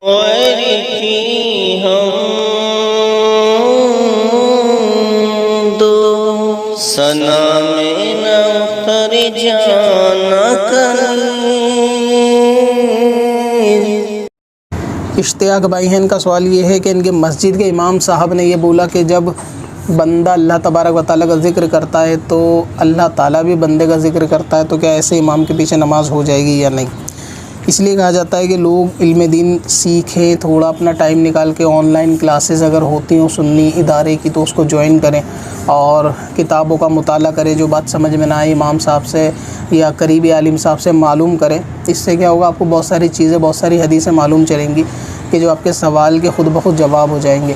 غیرتی ہم دو سنا میں نختر جانا کنی۔ اشتیاق بھائی ہیں، ان کا سوال یہ ہے کہ ان کے مسجد کے امام صاحب نے یہ بولا کہ جب بندہ اللہ تبارک و تعالیٰ کا ذکر کرتا ہے تو اللہ تعالیٰ بھی بندے کا ذکر کرتا ہے، تو کیا ایسے امام کے پیچھے نماز ہو جائے گی یا نہیں؟ اس لیے کہا جاتا ہے کہ لوگ علم دین سیکھیں، تھوڑا اپنا ٹائم نکال کے آن لائن کلاسز اگر ہوتی ہوں سنی ادارے کی تو اس کو جوائن کریں اور کتابوں کا مطالعہ کریں، جو بات سمجھ میں نہ آئے امام صاحب سے یا قریبی عالم صاحب سے معلوم کریں۔ اس سے کیا ہوگا، آپ کو بہت ساری چیزیں، بہت ساری حدیثیں معلوم چلیں گی کہ جو آپ کے سوال کے خود بخود جواب ہو جائیں گے۔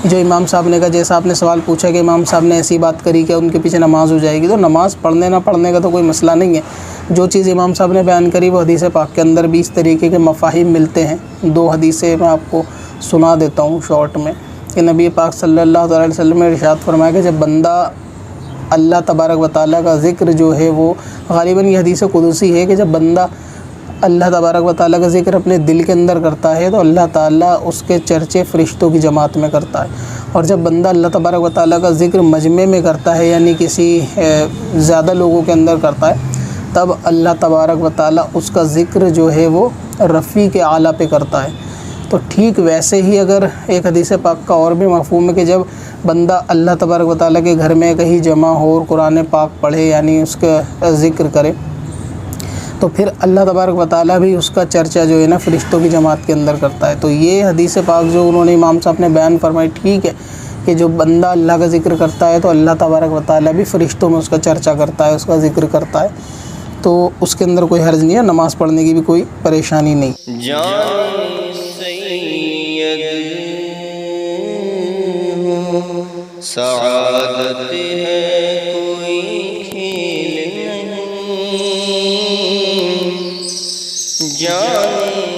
جو امام صاحب نے کہا، جیسا آپ نے سوال پوچھا کہ امام صاحب نے ایسی بات کری کہ ان کے پیچھے نماز ہو جائے گی، تو نماز پڑھنے نہ پڑھنے کا تو کوئی مسئلہ نہیں ہے۔ جو چیز امام صاحب نے بیان کری وہ حدیث پاک کے اندر بھی اس طریقے کے مفاہیم ملتے ہیں۔ دو حدیثیں میں آپ کو سنا دیتا ہوں شارٹ میں، کہ نبی پاک صلی اللہ علیہ وسلم نے ارشاد فرمایا کہ جب بندہ اللہ تبارک و تعالیٰ کا ذکر جو ہے وہ غالباً یہ حدیث قدسی ہے کہ جب بندہ اللہ تبارک و تعالیٰ کا ذکر اپنے دل کے اندر کرتا ہے تو اللہ تعالیٰ اس کے چرچے فرشتوں کی جماعت میں کرتا ہے، اور جب بندہ اللہ تبارک و تعالیٰ کا ذکر مجمع میں کرتا ہے یعنی کسی زیادہ لوگوں کے اندر کرتا ہے، تب اللہ تبارک و تعالیٰ اس کا ذکر جو ہے وہ رفیع اعلیٰ پہ کرتا ہے۔ تو ٹھیک ویسے ہی اگر ایک حدیث پاک کا اور بھی مفہوم ہے کہ جب بندہ اللہ تبارک و تعالیٰ کے گھر میں کہیں جمع ہو اور قرآن پاک پڑھے یعنی اس کا ذکر کرے، تو پھر اللہ تبارک و تعالیٰ بھی اس کا چرچہ جو ہے نا فرشتوں کی جماعت کے اندر کرتا ہے۔ تو یہ حدیث پاک جو انہوں نے امام صاحب نے بیان فرمائی ٹھیک ہے کہ جو بندہ اللہ کا ذکر کرتا ہے تو اللہ تبارک و تعالیٰ بھی فرشتوں میں اس کا چرچہ کرتا ہے، اس کا ذکر کرتا ہے، تو اس کے اندر کوئی حرج نہیں ہے، نماز پڑھنے کی بھی کوئی پریشانی نہیں۔ جان سید سعادت ہے کوئی کھیل نہیں، جان